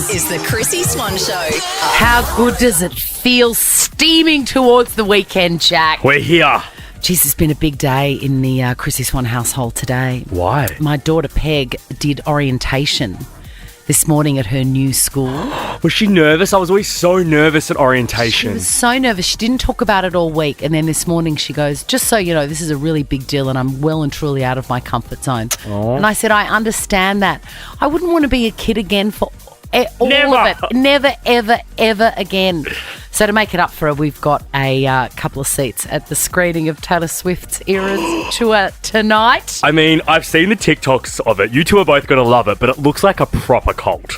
This is the Chrissie Swan Show. How good does it feel steaming towards the weekend, Jack? We're here. Jeez, it's been a big day in the Chrissie Swan household today. Why? My daughter Peg did orientation this morning at her new school. Was she nervous? I was always so nervous at orientation. She was so nervous. She didn't talk about it all week. And then this morning she goes, just so you know, this is a really big deal and I'm well and truly out of my comfort zone. Oh. And I said, I understand that. I wouldn't want to be a kid again for all Never. of it. Never, ever, ever again. So to make it up for her, we've got a couple of seats at the screening of Taylor Swift's Eras tour tonight. I mean, I've seen the TikToks of it. You two are both going to love it, but it looks like a proper cult.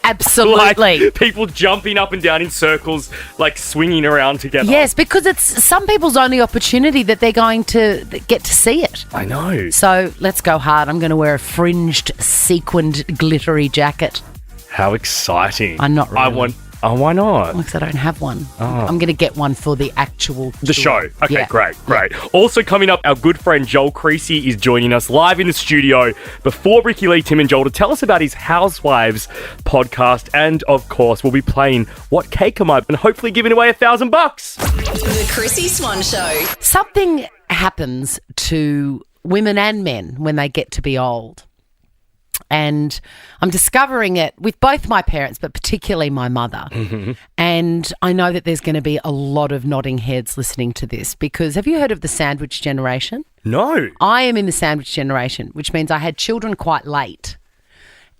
Absolutely. Like people jumping up and down in circles, like swinging around together. Yes, because it's some people's only opportunity that they're going to get to see it. I know. So let's go hard. I'm going to wear a fringed, sequined, glittery jacket. How exciting. I'm not really. Why not? Because I don't have one. I'm going to get one for the actual The show. Okay, Yeah. great. Also coming up, our good friend Joel Creasey is joining us live in the studio before Ricky Lee, Tim and Joel to tell us about his Housewives podcast. And, of course, we'll be playing What Cake Am I? And hopefully giving away $1,000. The Chrissie Swan Show. Something happens to women and men when they get to be old. And I'm discovering it with both my parents, but particularly my mother. Mm-hmm. And I know that there's going to be a lot of nodding heads listening to this because have you heard of the sandwich generation? No. I am in the sandwich generation, which means I had children quite late.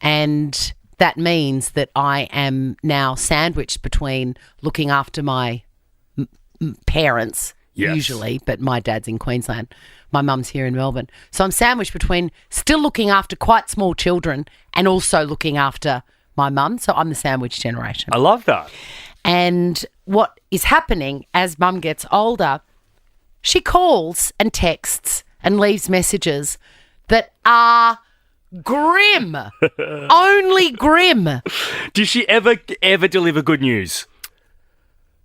And that means that I am now sandwiched between looking after my parents, Yes. usually, but my dad's in Queensland. My mum's here in Melbourne. So I'm sandwiched between still looking after quite small children and also looking after my mum. So I'm the sandwich generation. I love that. And what is happening as mum gets older, she calls and texts and leaves messages that are grim. Only grim. Did she ever deliver good news?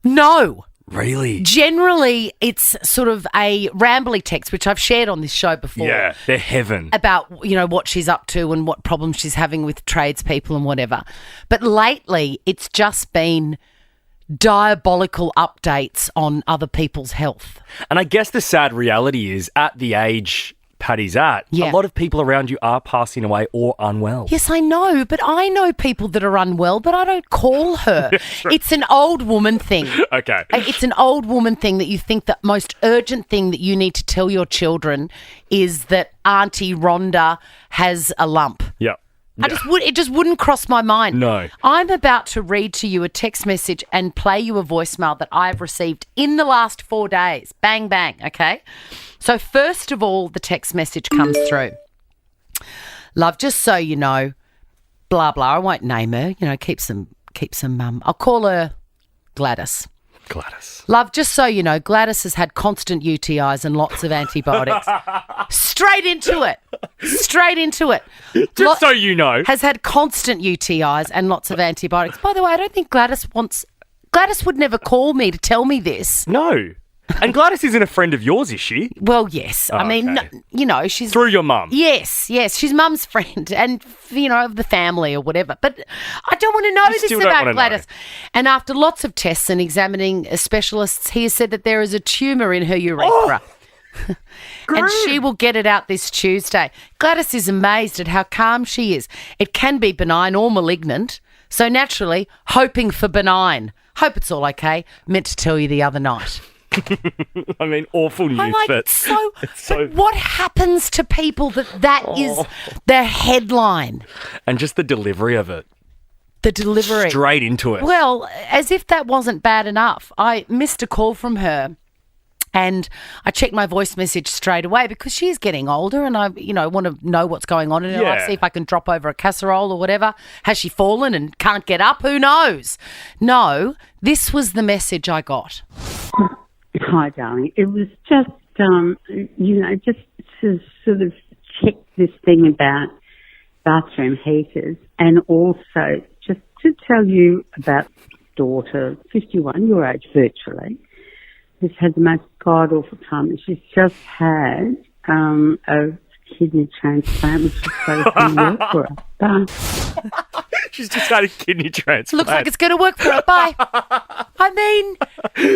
No. Really? Generally, it's sort of a rambly text, which I've shared on this show before. Yeah, they're heaven. About, you know, what she's up to and what problems she's having with tradespeople and whatever. But lately, it's just been diabolical updates on other people's health. And I guess the sad reality is at the age Paddy's at, Yeah. a lot of people around you are passing away or unwell. Yes, I know, but I know people that are unwell, but I don't call her. It's an old woman thing. Okay. It's an old woman thing that you think the most urgent thing that you need to tell your children is that Auntie Rhonda has a lump. Yeah. It just wouldn't cross my mind. No. I'm about to read to you a text message and play you a voicemail that I've received in the last 4 days. Bang, bang, okay? So first of all, the text message comes through. Love, just so you know, blah, blah. I won't name her. You know, keep some I'll call her Gladys. Love, just so you know, Gladys has had constant UTIs and lots of antibiotics. Straight into it. Just so you know. Has had constant UTIs and lots of antibiotics. By the way, I don't think Gladys would never call me to tell me this. No. And Gladys isn't a friend of yours, is she? Well, yes. I mean, okay. you know, she's... Through your mum? Yes. She's mum's friend and, you know, of the family or whatever. But I don't want to know this about Gladys. And after lots of tests and examining specialists, he has said that there is a tumour in her urethra. Oh, and she will get it out this Tuesday. Gladys is amazed at how calm she is. It can be benign or malignant. So naturally, hoping for benign. Hope it's all okay. Meant to tell you the other night. I mean, awful news. I'm like, but but what happens to people that is their headline? And just the delivery of it. The delivery. Straight into it. Well, as if that wasn't bad enough, I missed a call from her and I checked my voice message straight away because she's getting older and I, you know, want to know what's going on in her life, see if I can drop over a casserole or whatever. Has she fallen and can't get up? Who knows? No, this was the message I got. Hi, darling. It was just, just to sort of check this thing about bathroom heaters and also just to tell you about daughter, 51, your age virtually, who's had the most god-awful time. And she's just had a kidney transplant, which is so for her. She's just had a kidney transplant. Looks like it's going to work for her. Bye. I mean,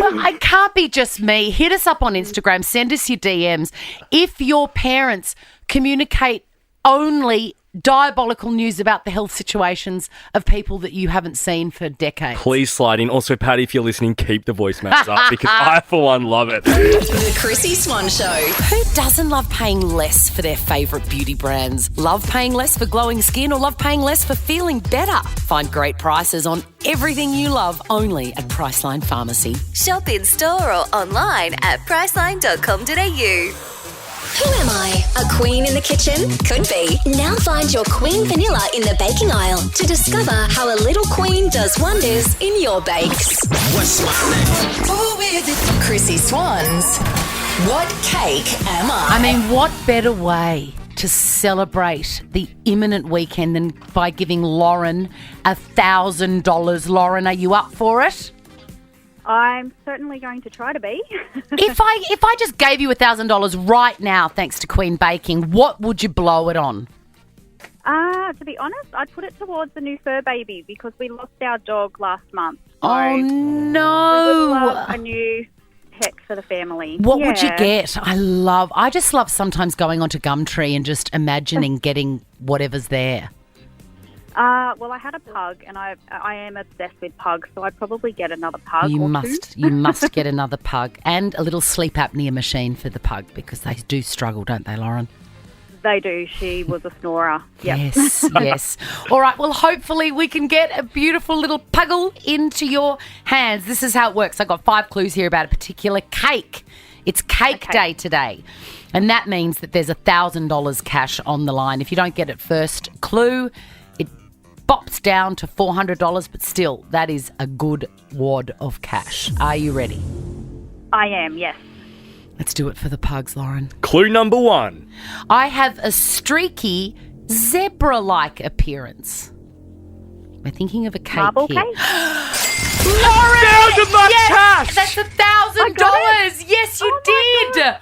well, it can't be just me. Hit us up on Instagram. Send us your DMs. If your parents communicate only diabolical news about the health situations of people that you haven't seen for decades. Please slide in. Also, Patty, if you're listening, keep the voicemails up because I, for one, love it. The Chrissy Swan Show. Who doesn't love paying less for their favourite beauty brands? Love paying less for glowing skin or love paying less for feeling better? Find great prices on everything you love only at Priceline Pharmacy. Shop in store or online at priceline.com.au. Who am I? A queen in the kitchen? Could be. Now find your queen vanilla in the baking aisle to discover how a little queen does wonders in your bakes. What's my name? Who is it? Chrissy Swans. What cake am I? I mean, what better way to celebrate the imminent weekend than by giving Lauren $1,000? Lauren, are you up for it? I'm certainly going to try to be. If I just gave you $1,000 right now, thanks to Queen Baking, what would you blow it on? To be honest, I'd put it towards the new fur baby because we lost our dog last month. So Oh we would no! love a new pet for the family. What would you get? I just love sometimes going onto Gumtree and just imagining getting whatever's there. Well, I had a pug, and I am obsessed with pugs, so I'd probably get another pug. You or must two. get another pug and a little sleep apnea machine for the pug because they do struggle, don't they, Lauren? They do. She was a snorer. Yep. Yes, yes. All right, well, hopefully we can get a beautiful little puggle into your hands. This is how it works. I've got 5 clues here about a particular cake. It's cake day today, and that means that there's $1,000 cash on the line. If you don't get it first clue, it bops down to $400, but still, that is a good wad of cash. Are you ready? I am, yes. Let's do it for the pugs, Lauren. Clue number 1. I have a streaky, zebra-like appearance. We're thinking of a cake Marble here. cake? Lauren! $1,000 cash! That's $1,000. Yes, you did.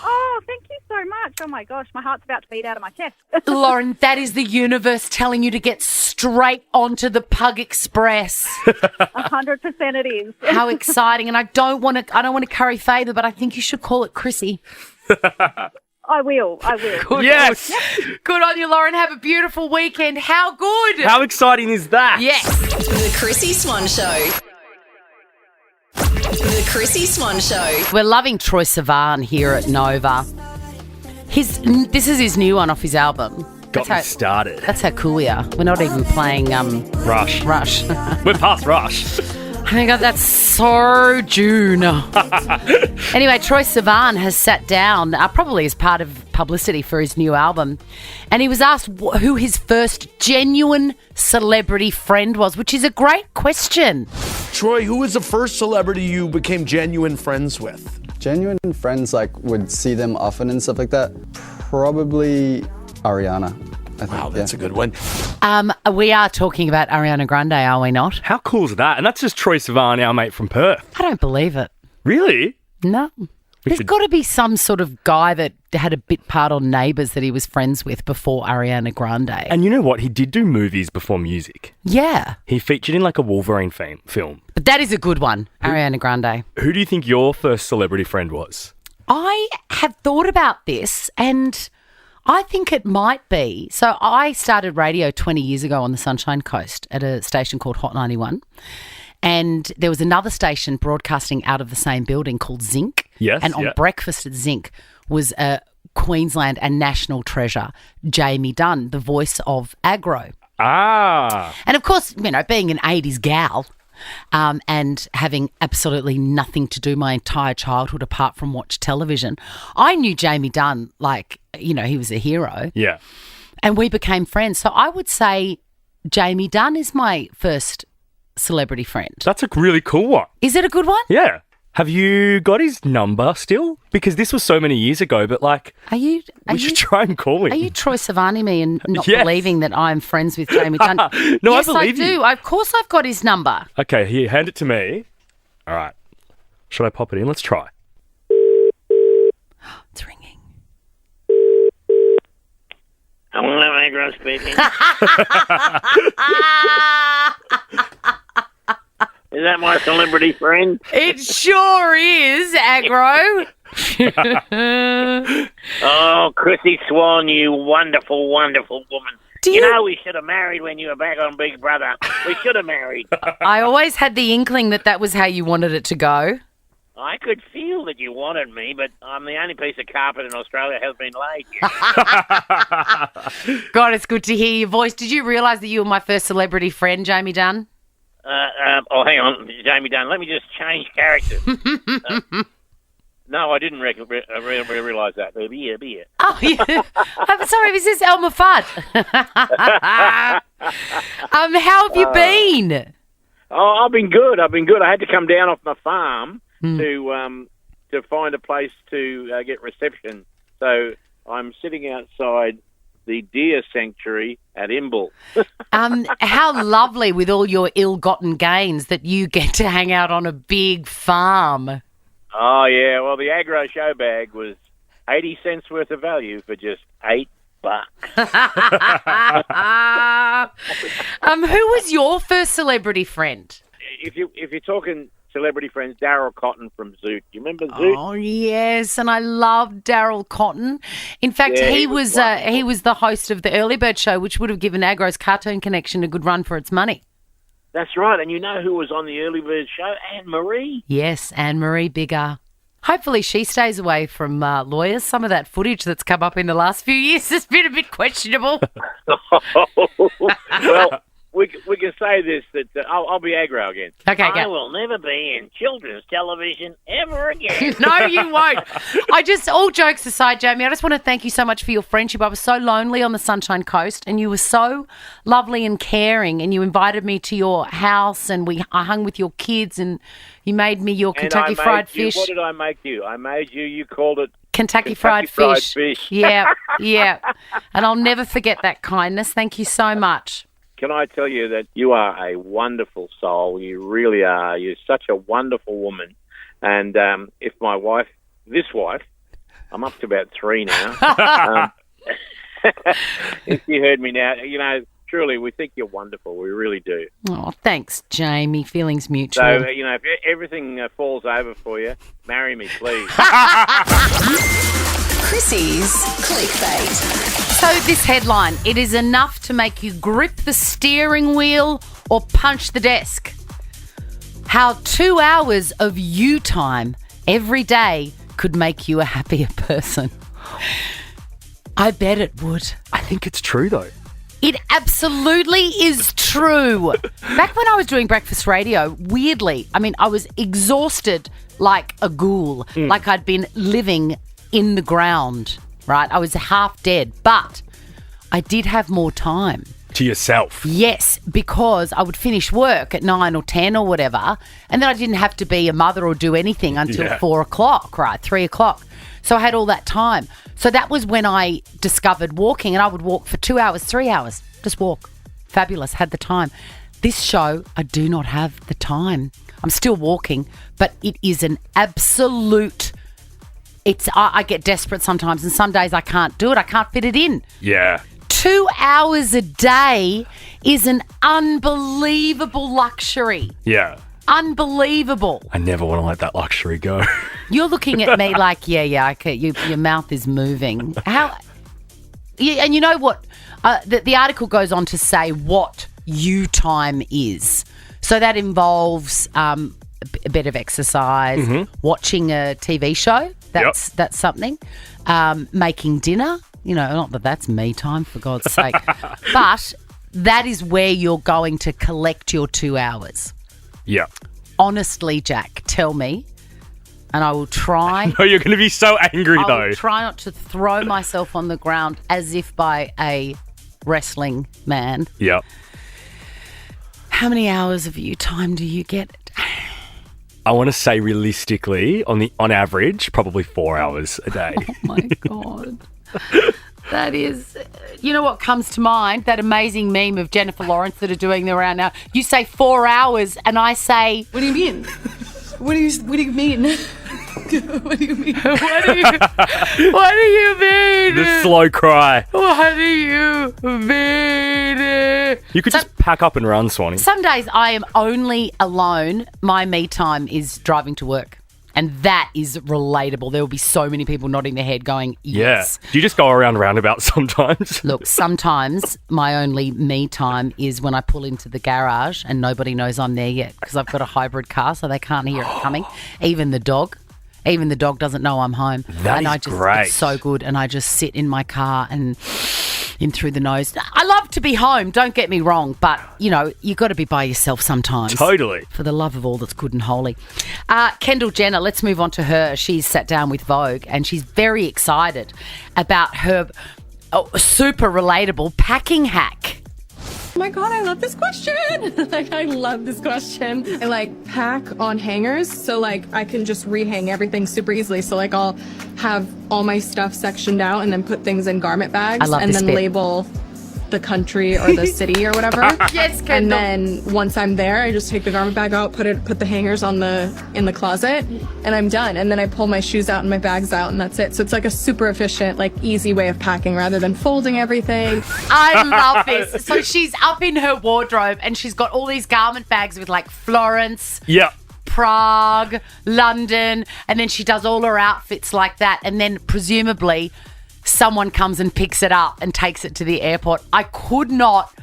Oh, thank you so much. Oh, my gosh. My heart's about to beat out of my chest. Lauren, that is the universe telling you to get straight onto the Pug Express. 100% it is. How exciting. And I don't want to curry favour, but I think you should call it Chrissie. I will. Good. Yes! Good on you, Lauren. Have a beautiful weekend. How good. How exciting is that? Yes. The Chrissy Swan Show. The Chrissy Swan Show. We're loving Troye Sivan here at Nova. This is his new one off his album. Got me started. That's how cool we are. We're not even playing Rush. Rush. We're past Rush. Oh my God, that's so June. Anyway, Troye Sivan has sat down, probably as part of publicity for his new album, and he was asked who his first genuine celebrity friend was, which is a great question. Troy, who was the first celebrity you became genuine friends with? Genuine friends, like, would see them often and stuff like that. Probably Ariana. I think, Wow, that's a good one. We are talking about Ariana Grande, are we not? How cool is that? And that's just Troye Sivan, our mate from Perth. I don't believe it. Really? No. There's got to be some sort of guy that had a bit part on Neighbours that he was friends with before Ariana Grande. And you know what? He did do movies before music. Yeah. He featured in like a Wolverine film. But that is a good one, Ariana Grande. Who do you think your first celebrity friend was? I have thought about this and I think it might be. So I started radio 20 years ago on the Sunshine Coast at a station called Hot 91. And there was another station broadcasting out of the same building called Zinc. Yes. And on breakfast at Zinc was a Queensland and national treasure, Jamie Dunn, the voice of Agro. Ah. And of course, you know, being an 80s gal and having absolutely nothing to do my entire childhood apart from watch television, I knew Jamie Dunn like, you know, he was a hero. Yeah. And we became friends. So I would say Jamie Dunn is my first celebrity friend. That's a really cool one. Is it a good one? Yeah. Have you got his number still? Because this was so many years ago, but like, we should try and call him. Are you Troye Sivaning me and not Yes. believing that I'm friends with Jamie Dunn? No, yes, I believe I do. you. Of course I've got his number. Okay, here, hand it to me. All right. Should I pop it in? Let's try. It's ringing. Hello, Agro speaking. Is that my celebrity friend? It sure is, Agro. Oh, Chrissie Swan, you wonderful, wonderful woman. You know we should have married when you were back on Big Brother. We should have married. I always had the inkling that was how you wanted it to go. I could feel that you wanted me, but I'm the only piece of carpet in Australia that has been laid yet. God, it's good to hear your voice. Did you realise that you were my first celebrity friend, Jamie Dunn? Hang on, Jamie Dunn. Let me just change characters. No, I didn't realise that. Be here. Oh, yeah. I'm sorry, is this Elmer Fudd? How have you been? Oh, I've been good. I had to come down off my farm to find a place to get reception. So I'm sitting outside the deer sanctuary at Imbil. How lovely with all your ill-gotten gains that you get to hang out on a big farm. Oh, yeah. Well, the Agro show bag was 80 cents worth of value for just $8. Who was your first celebrity friend? If you're talking celebrity friends, Daryl Cotton from Zoot. You remember Zoot? Oh yes, and I loved Daryl Cotton. In fact, Yeah, he was the host of the Early Bird Show, which would have given Agro's Cartoon Connection a good run for its money. That's right. And you know who was on the Early Bird Show? Anne-Marie. Yes, Anne-Marie Biggar. Hopefully she stays away from lawyers. Some of that footage that's come up in the last few years has been a bit questionable. Well, we can say this, that I'll be Agro again. Okay, I go. will never be in children's television ever again. No, you won't. All jokes aside, Jamie, I just want to thank you so much for your friendship. I was so lonely on the Sunshine Coast and you were so lovely and caring, and you invited me to your house and I hung with your kids and you made me your Kentucky Fried Fish. What did I make you? I made you called it Kentucky Fried Fish. Yeah. And I'll never forget that kindness. Thank you so much. Can I tell you that you are a wonderful soul? You really are. You're such a wonderful woman. And if this wife, I'm up to about 3 now. If you heard me now, truly, we think you're wonderful. We really do. Oh, thanks, Jamie. Feelings mutual. So, if everything falls over for you, marry me, please. Chrissy's clickbait. So this headline, it is enough to make you grip the steering wheel or punch the desk. How 2 hours of you time every day could make you a happier person. I bet it would. I think it's true, though. It absolutely is true. Back when I was doing breakfast radio, weirdly, I was exhausted like a ghoul, like I'd been living in the ground, right? I was half dead, but I did have more time. To yourself? Yes, because I would finish work at 9 or 10 or whatever, and then I didn't have to be a mother or do anything until 4 o'clock, right? 3 o'clock. So I had all that time. So that was when I discovered walking, and I would walk for 2 hours, 3 hours, just walk. Fabulous, had the time. This show, I do not have the time. I'm still walking, but it is an absolute... I get desperate sometimes, and some days I can't do it. I can't fit it in. Yeah. 2 hours a day is an unbelievable luxury. Yeah. Unbelievable. I never want to let that luxury go. You're looking at me like, okay, your mouth is moving. How? Yeah, and you know what? The article goes on to say what you time is. So that involves a bit of exercise, watching a TV show. That's something. Making dinner. Not that that's me time, for God's sake. But that is where you're going to collect your 2 hours. Yeah. Honestly, Jack, tell me, and I will try. No, you're going to be so angry, though. I will try not to throw myself on the ground as if by a wrestling man. Yeah. How many hours of you time do you get? I want to say realistically, on average, probably 4 hours a day. Oh, my God. That is, you know what comes to mind? That amazing meme of Jennifer Lawrence that are doing around now. You say 4 hours and I say... What do you mean? What do you mean? What do you mean? What do you mean? The slow cry. What do you mean? You could just pack up and run, Swanee. Some days I am only alone. My me time is driving to work. And that is relatable. There will be so many people nodding their head going, yes. Yeah. Do you just go around roundabouts sometimes? Look, sometimes my only me time is when I pull into the garage and nobody knows I'm there yet because I've got a hybrid car so they can't hear it coming. Even the dog doesn't know I'm home. That is great. It's so good. And I just sit in my car and in through the nose. I love to be home, don't get me wrong, but, you know, you got to be by yourself sometimes. Totally. For the love of all that's good and holy. Kendall Jenner, let's move on to her. She's sat down with Vogue and she's very excited about her super relatable packing hack. Oh my God, I love this question. I love this question. I pack on hangers so I can just rehang everything super easily. So I'll have all my stuff sectioned out and then put things in garment bags and then label the country or the city or whatever. Yes, Kendall. And then once I'm there, I just take the garment bag out, put the hangers in the closet, and I'm done. And then I pull my shoes out and my bags out, and that's it. So it's a super efficient, easy way of packing rather than folding everything. I love this. So she's up in her wardrobe and she's got all these garment bags with Florence. Yeah. Prague, London, and then she does all her outfits like that, and then presumably someone comes and picks it up and takes it to the airport. I could not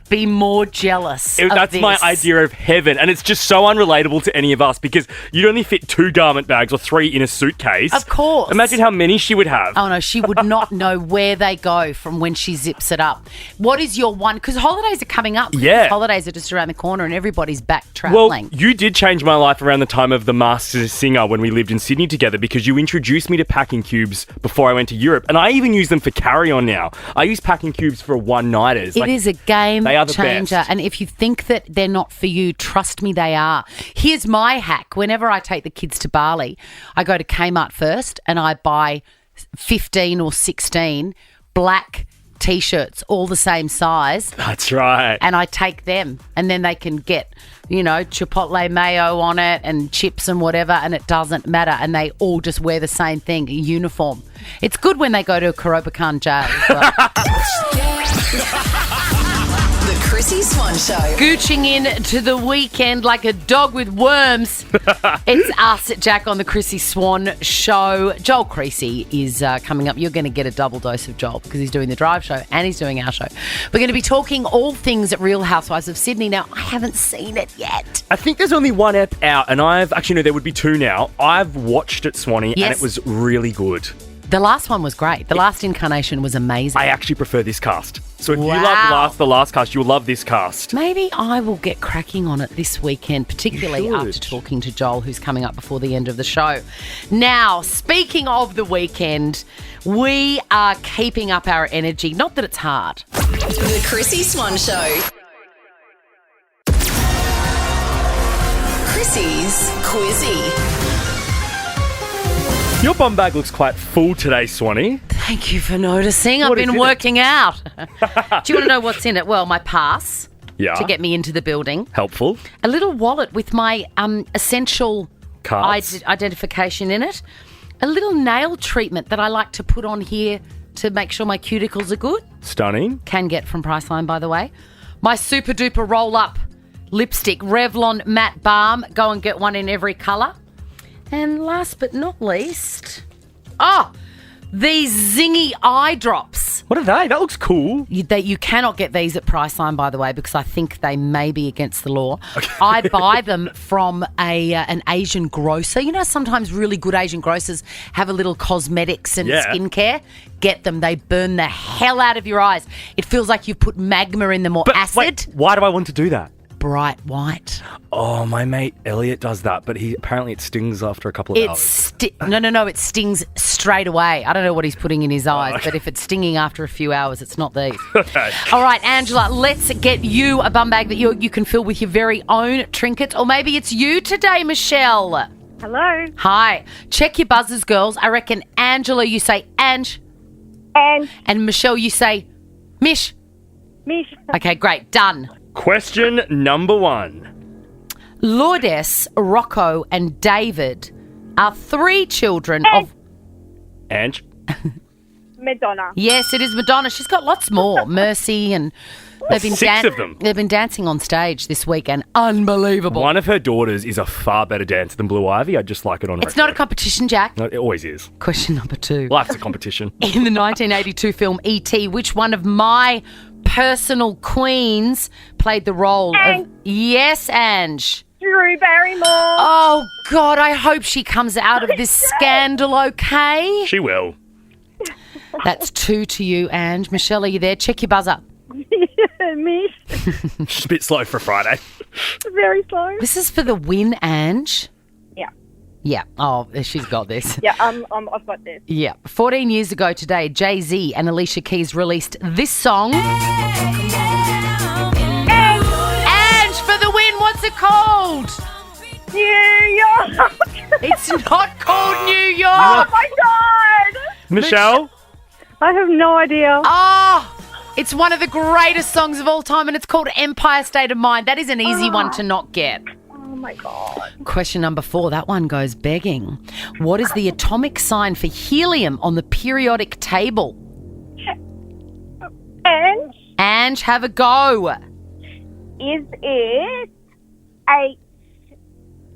be more jealous of That's this. my idea of heaven, and it's just so unrelatable to any of us because you'd only fit 2 garment bags or 3 in a suitcase. Of course. Imagine how many she would have. Oh, no, she would not know where they go from when she zips it up. What is your one? Because holidays are coming up. Yeah. Holidays are just around the corner and everybody's back travelling. Well, you did change my life around the time of The Masked Singer when we lived in Sydney together because you introduced me to packing cubes before I went to Europe, and I even use them for carry-on now. I use packing cubes for one-nighters. It is a game they are the changer. best. And if you think that they're not for you, trust me, they are. Here's my hack. Whenever I take the kids to Bali, I go to Kmart first and I buy 15 or 16 black T-shirts, all the same size. That's right. And I take them and then they can get, Chipotle mayo on it and chips and whatever, and it doesn't matter. And they all just wear the same thing, a uniform. It's good when they go to a Correspondance jail as well. The Chrissie Swan Show. Gooching in to the weekend like a dog with worms. It's us, Jack, on the Chrissie Swan Show. Joel Creasey is coming up. You're going to get a double dose of Joel because he's doing the drive show and he's doing our show. We're going to be talking all things Real Housewives of Sydney. Now, I haven't seen it yet. I think there's only 1 ep out, and there would be 2 now. I've watched it, Swanee, and it was really good. The last one was great. The last incarnation was amazing. I actually prefer this cast. So if you love the last cast, you'll love this cast. Maybe I will get cracking on it this weekend, particularly after talking to Joel, who's coming up before the end of the show. Now, speaking of the weekend, we are keeping up our energy. Not that it's hard. The Chrissie Swan Show. Chrissie's Quizzy. Your bum bag looks quite full today, Swanee. Thank you for noticing. I've been working out. Do you want to know what's in it? Well, my pass to get me into the building. Helpful. A little wallet with my essential cards, identification in it. A little nail treatment that I like to put on here to make sure my cuticles are good. Stunning. Can get from Priceline, by the way. My super duper roll up lipstick, Revlon Matte Balm. Go and get one in every colour. And last but not least, these zingy eye drops. What are they? That looks cool. You cannot get these at Priceline, by the way, because I think they may be against the law. Okay. I buy them from an Asian grocer. You know, sometimes really good Asian grocers have a little cosmetics and skincare. Get them. They burn the hell out of your eyes. It feels like you've put magma in them or acid. Wait, why do I want to do that? Bright white. Oh, my mate Elliot does that, but apparently it stings after a couple of hours. No, it stings straight away. I don't know what he's putting in his eyes, but if it's stinging after a few hours, it's not these. Okay. All right, Angela, let's get you a bum bag that you can fill with your very own trinkets, or maybe it's you today, Michelle. Hello. Hi. Check your buzzers, girls. I reckon Angela, you say Ange. Ange. And Michelle, you say Mish. Mish. Okay, great. Done. Question number 1. Lourdes, Rocco and David are 3 children of... Ange? Madonna. Yes, it is Madonna. She's got lots more. Mercy and... They've been 6 of them. They've been dancing on stage this weekend. Unbelievable. One of her daughters is a far better dancer than Blue Ivy. I'd just like it on record. It's not a competition, Jack. No, it always is. Question number 2. Life's a competition. In the 1982 film E.T., which one of my personal queens played the role of... Yes, Ange. Drew Barrymore. Oh, God, I hope she comes out of this scandal okay. She will. That's 2 to you, Ange. Michelle, are you there? Check your buzzer. Me. She's a bit slow for Friday. Very slow. This is for the win, Ange. Yeah. Yeah. Oh, she's got this. Yeah, I've got this. Yeah. 14 years ago today, Jay-Z and Alicia Keys released this song. Ange, for the win, what's it called? New York. It's not called New York. Oh, my God. Michelle? I have no idea. Oh, it's one of the greatest songs of all time, and it's called Empire State of Mind. That is an easy one to not get. Oh, my God. Question number 4. That one goes begging. What is the atomic sign for helium on the periodic table? And Ange, have a go. is it HC?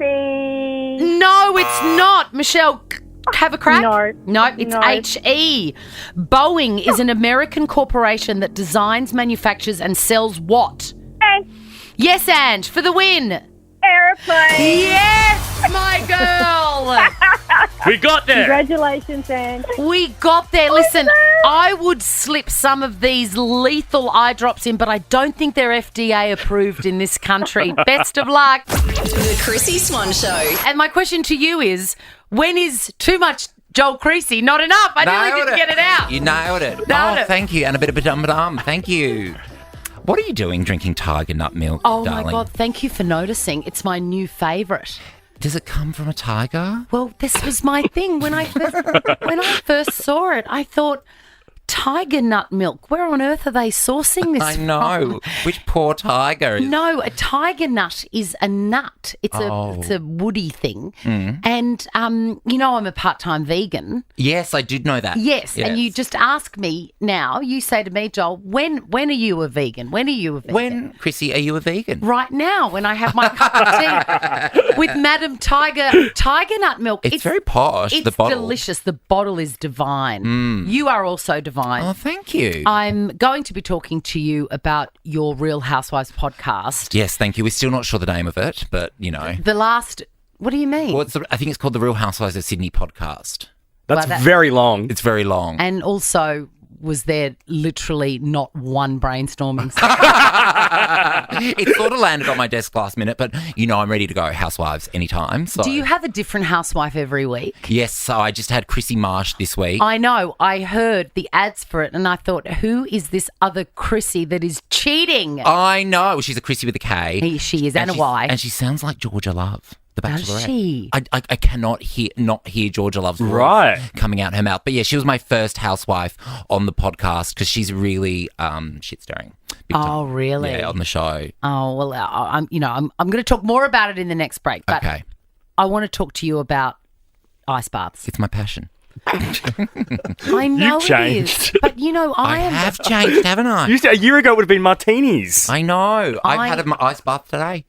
No, it's not. Michelle, have a crack? No, it's No. HE. Boeing is an American corporation that designs, manufactures and sells what? And Yes, Ange, for the win. airplane. Yes, my girl. We got there. Congratulations, Anne. We got there. Listen, I would slip some of these lethal eye drops in, but I don't think they're FDA approved in this country. Best of luck. The Chrissy Swan Show. And my question to you is, when is too much Joel Creasey not enough? I nearly didn't get it out. You nailed it. Nailed it. Thank you. And a bit of a dum-dum. Thank you. What are you doing drinking tiger nut milk, Oh, darling? my God. Thank you for noticing. It's my new favourite. Does it come from a tiger? Well, this was my thing. When I first saw it, I thought, tiger nut milk. Where on earth are they sourcing this I know. Which poor tiger? No, a tiger nut is a nut. It's a woody thing. And, you know, I'm a part-time vegan. Yes, I did know that. Yes, and you just ask me now, you say to me, Joel, when are you a vegan? When are you a vegan? When, Chrissy, are you a vegan? Right now, when I have my cup of tea with Madam Tiger nut milk. It's very posh, It's the bottle. delicious. The bottle is divine. You are also divine. Oh, thank you. I'm going to be talking to you about your Real Housewives podcast. Yes, thank you. We're still not sure the name of it, but, you know. The last, what do you mean? Well, I think it's called the Real Housewives of Sydney podcast. That's very long. It's very long. And also, was there literally not one brainstorming session? It sort of landed on my desk last minute, but, you know, I'm ready to go Housewives anytime. So. Do you have a different housewife every week? Yes, so I just had Chrissy Marsh this week. I know. I heard the ads for it and I thought, who is this other Chrissy that is cheating? I know. She's a Chrissy with a K. She is, and a Y. And she sounds like Georgia Love, the Bachelorette. Does she? I cannot not hear Georgia Love's voice coming out her mouth. But yeah, she was my first housewife on the podcast because she's really shit stirring. Oh, really? Yeah, on the show. Oh, well, I'm going to talk more about it in the next break. But Okay. I want to talk to you about ice baths. It's my passion. I know You've changed. it is. But, you know, I have changed, haven't I? A year ago it would have been martinis. I know. I've had my ice bath today.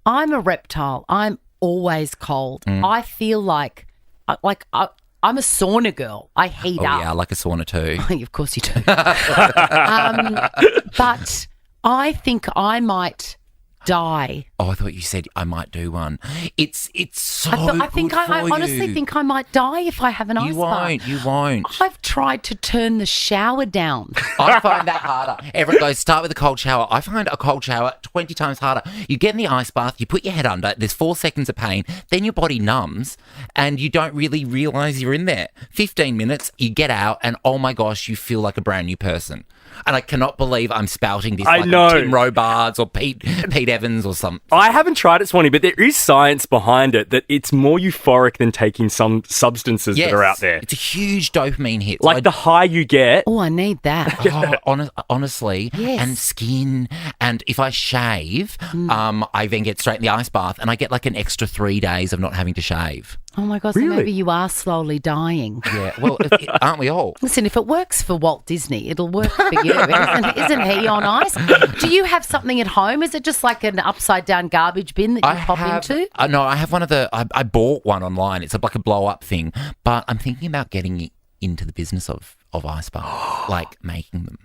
I'm a reptile. I'm always cold. I feel like I'm a sauna girl. I heat up. Yeah, I like a sauna too. Of course you do. But I think I might die. Oh, I thought you said I might do one. It's so I honestly think I might die if I have an ice bath. You won't. I've tried to turn the shower down. I find that harder. Everyone goes, start with a cold shower. I find a cold shower 20 times harder. You get in the ice bath, you put your head under, there's 4 seconds of pain, then your body numbs and you don't really realise you're in there. 15 minutes, you get out and oh my gosh, you feel like a brand new person. And I cannot believe I'm spouting this like Tim Robards or Pete Evans or something. I haven't tried it, Swanee, but there is science behind it that it's more euphoric than taking some substances that are out there. It's a huge dopamine hit. Like the high you get. Oh, I need that. Honestly. Yes. And skin. And if I shave, I then get straight in the ice bath and I get like an extra 3 days of not having to shave. Oh my God, so Really? maybe you are slowly dying. Yeah, well, aren't we all? Listen, if it works for Walt Disney, it'll work for you. Isn't he on ice? Do you have something at home? Is it just like an upside-down garbage bin that you pop into? No, I have one of the. I bought one online. It's like a blow-up thing, but I'm thinking about getting into the business of ice baths, like making them.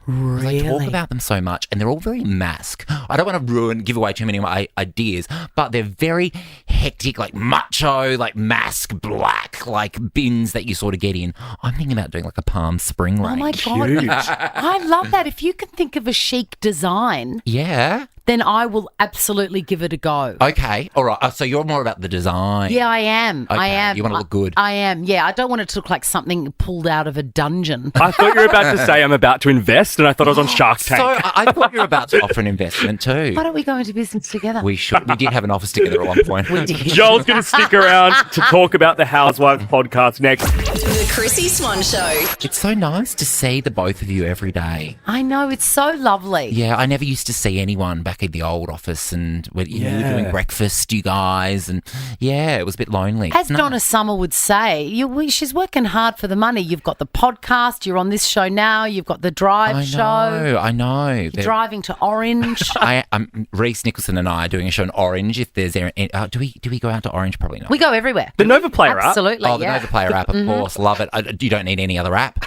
Really? They talk about them so much, and they're all very mask. I don't want to give away too many of my ideas, but they're very hectic, like macho, like mask black, like bins that you sort of get in. I'm thinking about doing like a Palm Spring range. Oh my God. I love that. If you can think of a chic design, Yeah. then I will absolutely give it a go. Okay. All right. So you're more about the design. Yeah, I am. I Okay, am. you wanna look good. I am. Yeah, I don't want it to look like something pulled out of a dungeon. I thought you were about to say I'm about to invest, and I thought I was on Shark Tank. So I thought you were about to offer an investment too. Why don't we go into business together? We should. We did have an office together at one point. We did. Joel's going to stick around to talk about the Housewives podcast next. The Chrissie Swan Show. It's so nice to see the both of you every day. I know, it's so lovely. Yeah, I never used to see anyone back in the old office, and you know, you're doing breakfast, you guys, and yeah, it was a bit lonely. As Donna Summer would say, she's working hard for the money. You've got the podcast, you're on this show now, you've got the drive show. I know. You're driving to Orange. Reese Nicholson and I are doing a show in Orange. If there's do we go out to Orange? Probably not. We go everywhere. The Nova Player app? Absolutely, Oh, the yeah. Nova Player app, of course. Love it. You don't need any other app.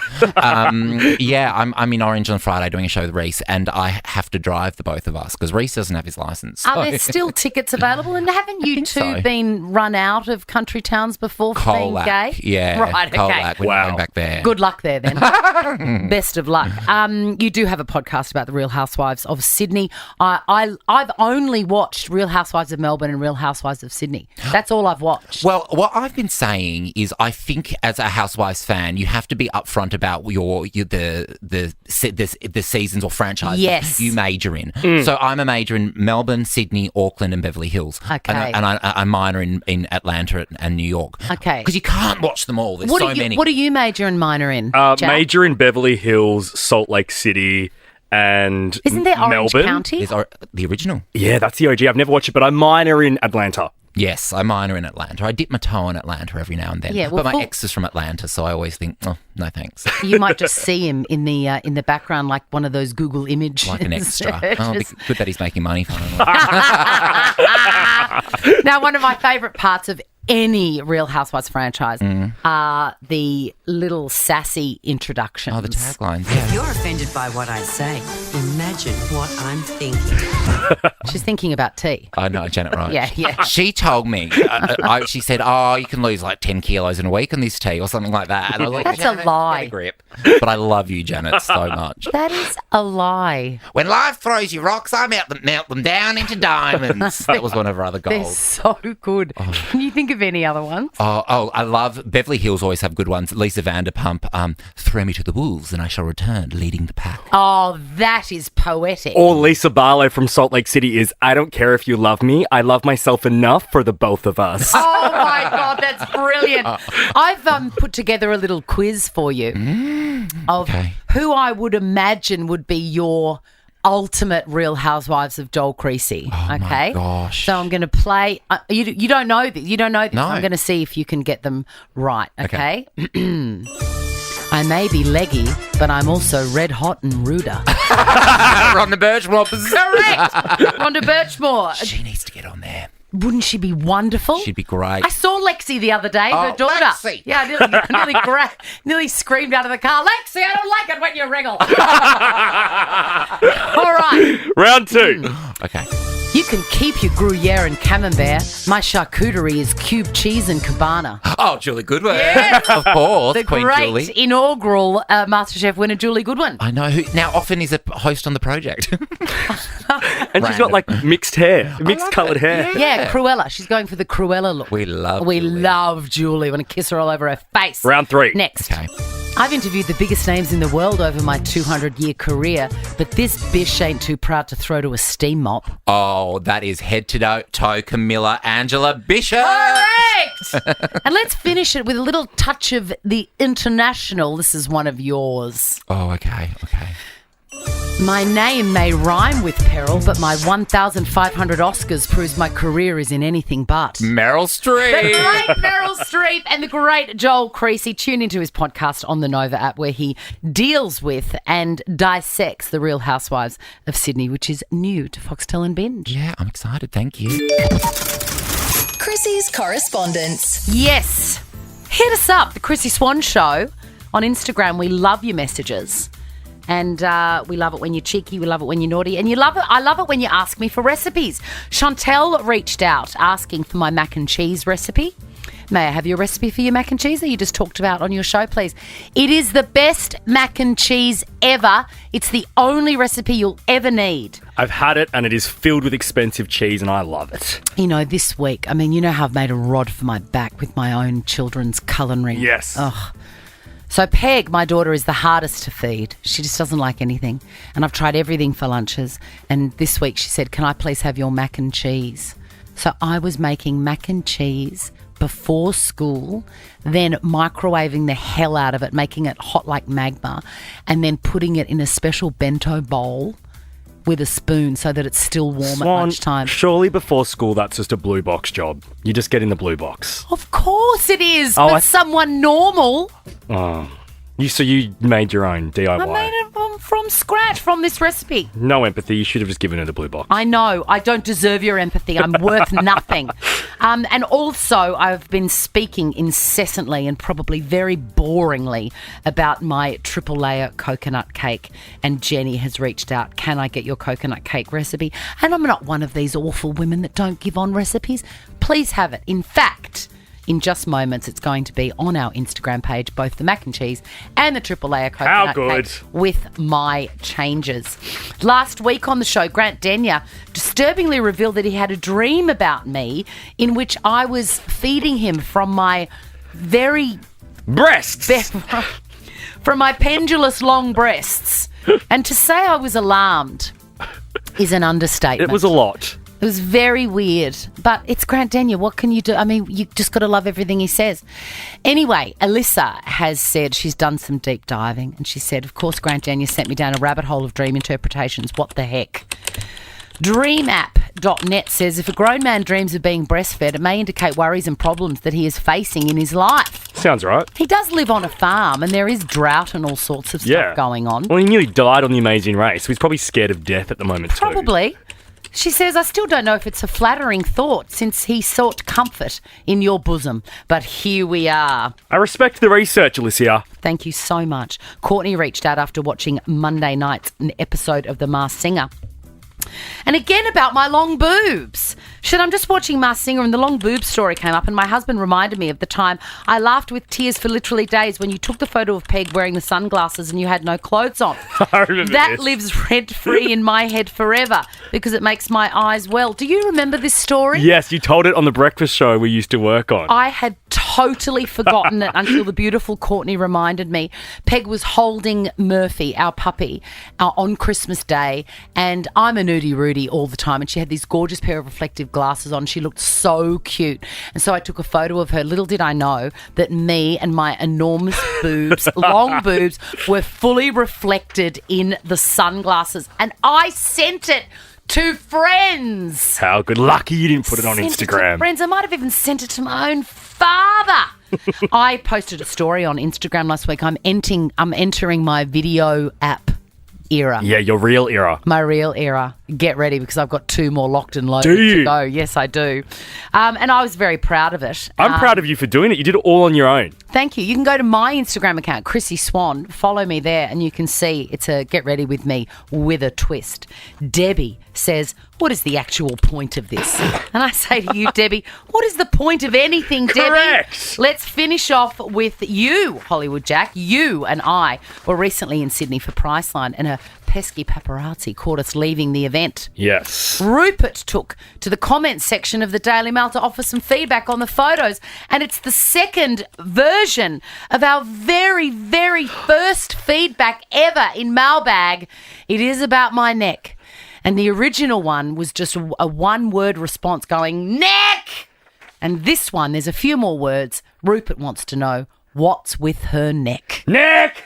Yeah, I'm in Orange on Friday doing a show with Reese, and I have to drive the both of us because Reese doesn't have his license. Are there still tickets available? And haven't you two so. been run out of country towns before for being gay? Yeah. Right, okay. Colac, we're going back there. Good luck there then. Best of luck. You do have a podcast about the Real Housewives of Sydney. I've only watched Real Housewives of Melbourne and Real Housewives of Sydney. That's all I've watched. Well, what I've been saying is I think as a Housewives fan, you have to be upfront about the seasons or franchises you major in. So I'm a major in Melbourne, Sydney, Auckland and Beverly Hills. Okay. And I minor in Atlanta and New York. Okay. Because you can't watch them all. There's so many. What do you major and minor in, Jack? Major in Beverly Hills, Salt Lake City, and Isn't there Orange Melbourne. County? The original. Yeah, that's the OG. I've never watched it, but I minor in Atlanta. Yes, I minor in Atlanta. I dip my toe in Atlanta every now and then. Yeah, well, but my ex is from Atlanta, so I always think, oh, no thanks. You might just see him in the background like one of those Google images. Like an extra. Oh, good that he's making money from it. Now, one of my favourite parts of any Real Housewives franchise are the little sassy introductions. Oh, the taglines. If you're offended by what I say, imagine what I'm thinking. She's thinking about tea. I know, Janet Wright. Yeah. She told me, she said, you can lose like 10 kilos in a week on this tea or something like that. And I was like, That's Janet, a lie. get a grip. But I love you, Janet, so much. That is a lie. When life throws you rocks, I melt them down into diamonds. That was one of her other They're goals. so good. Can you think of any other ones? Oh, I love Beverly Hills always have good ones. Lisa Vanderpump, throw me to the wolves and I shall return leading the pack. Oh, that is poetic. Or Lisa Barlow from Salt Lake City is, I don't care if you love me, I love myself enough for the both of us. Oh my God, that's brilliant. I've put together a little quiz for you of who I would imagine would be your ultimate Real Housewives of Creasey. Oh okay. my gosh. So I'm going to play. You don't know this. You don't know this. No. I'm going to see if you can get them right. Okay. I may be leggy, but I'm also red hot and ruder. Rhonda Birchmore. Correct. Rhonda Birchmore. She needs to get on there. Wouldn't she be wonderful? She'd be great. I saw Lexi the other day, her daughter. Lexi. Yeah, I nearly screamed out of the car, Lexi, I don't like it when you wriggle. All right. Round 2. Okay. You can keep your Gruyere and Camembert. My charcuterie is cube cheese and cabana. Oh, Julie Goodwin. Yes. Of course, The Queen great Julie. inaugural MasterChef winner, Julie Goodwin. I know who now often is a host on the project. And she's got like mixed hair, mixed coloured hair. Yeah, Cruella. She's going for the Cruella look. We love Julie. I want to kiss her all over her face. Round 3. Next. Okay. I've interviewed the biggest names in the world over my 200-year career, but this bish ain't too proud to throw to a steam mop. Oh, that is head to toe Camilla Angela Bishop. Correct! And let's finish it with a little touch of the international. This is one of yours. Oh, okay. My name may rhyme with peril, but my 1,500 Oscars proves my career is in anything but. Meryl The Streep. great Meryl Streep and the great Joel Creasey. Tune into his podcast on the Nova app where he deals with and dissects the Real Housewives of Sydney, which is new to Foxtel and Binge. Yeah, I'm excited. Thank you. Chrissy's correspondence. Yes. Hit us up, the Chrissy Swan Show on Instagram. We love your messages. And we love it when you're cheeky. We love it when you're naughty. And you love it. I love it when you ask me for recipes. Chantel reached out asking for my mac and cheese recipe. May I have your recipe for your mac and cheese that you just talked about on your show, please? It is the best mac and cheese ever. It's the only recipe you'll ever need. I've had it and it is filled with expensive cheese and I love it. You know, this week, I mean, you know how I've made a rod for my back with my own children's culinary. Yes. Ugh. So Peg, my daughter, is the hardest to feed. She just doesn't like anything. And I've tried everything for lunches. And this week she said, can I please have your mac and cheese? So I was making mac and cheese before school, then microwaving the hell out of it, making it hot like magma, and then putting it in a special bento bowl with a spoon so that it's still warm at lunchtime. Surely before school that's just a blue box job. You just get in the blue box. Of course it is, but someone normal. Oh. So you made your own DIY. I made it from scratch from this recipe. No empathy. You should have just given her the blue box. I know. I don't deserve your empathy. I'm worth nothing. And also, I've been speaking incessantly and probably very boringly about my triple layer coconut cake. And Jenny has reached out, can I get your coconut cake recipe? And I'm not one of these awful women that don't give on recipes. Please have it. In fact, in just moments, it's going to be on our Instagram page, both the mac and cheese and the triple layer coconut cake with my changes. Last week on the show, Grant Denyer disturbingly revealed that he had a dream about me in which I was feeding him from my very... breasts! From my pendulous long breasts. And to say I was alarmed is an understatement. It was a lot. It was very weird, but it's Grant Denyer. What can you do? I mean, you just got to love everything he says. Anyway, Alyssa has said she's done some deep diving, and she said, of course, Grant Denyer sent me down a rabbit hole of dream interpretations. What the heck? DreamApp.net says if a grown man dreams of being breastfed, it may indicate worries and problems that he is facing in his life. Sounds right. He does live on a farm, and there is drought and all sorts of stuff going on. Well, he nearly died on The Amazing Race, so he's probably scared of death at the moment too. Probably. She says, I still don't know if it's a flattering thought since he sought comfort in your bosom. But here we are. I respect the research, Alicia. Thank you so much. Courtney reached out after watching Monday night's episode of The Masked Singer. And again about my long boobs. Shit, I'm just watching Masked Singer and the long boobs story came up and my husband reminded me of the time I laughed with tears for literally days when you took the photo of Peg wearing the sunglasses and you had no clothes on. I remember that this. lives rent-free in my head forever because it makes my eyes well. Do you remember this story? Yes, you told it on the breakfast show we used to work on. I had totally forgotten it until the beautiful Courtney reminded me. Peg was holding Murphy, our puppy, on Christmas Day, and I'm a nudie Rudy all the time, and she had this gorgeous pair of reflective glasses on. She looked so cute. And so I took a photo of her. Little did I know that me and my enormous boobs, long boobs, were fully reflected in the sunglasses. And I sent it to friends. How good. Lucky you didn't put it on Sent Instagram. to friends. I might have even sent it to my own father. I posted a story on Instagram last week. I'm entering my video app era. Yeah, your real era. My real era. Get ready because I've got 2 more locked and loaded Do you? to go. Yes, I do. And I was very proud of it. I'm proud of you for doing it. You did it all on your own. Thank you. You can go to my Instagram account, Chrissy Swan. Follow me there and you can see it's a get ready with me with a twist. Debbie says, what is the actual point of this? And I say to you, Debbie, what is the point of anything, Debbie? Correct. Let's finish off with you, Hollywood Jack. You and I were recently in Sydney for Priceline and a pesky paparazzi caught us leaving the event. Yes. Rupert took to the comments section of the Daily Mail to offer some feedback on the photos, and it's the second version of our very, very first feedback ever in Mailbag. It is about my neck. And the original one was just a one-word response going, neck! And this one, there's a few more words. Rupert wants to know, What's with her neck? Neck!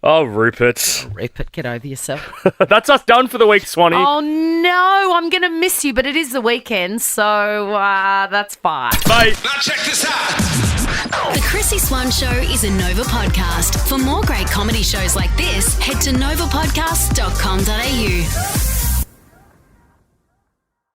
Oh, Rupert. Rupert, get over yourself. That's us done for the week, Swanee. Oh, no, I'm going to miss you, but it is the weekend, so that's fine. Bye. Now check this out. The Chrissie Swan Show is a Nova podcast. For more great comedy shows like this, head to novapodcast.com.au.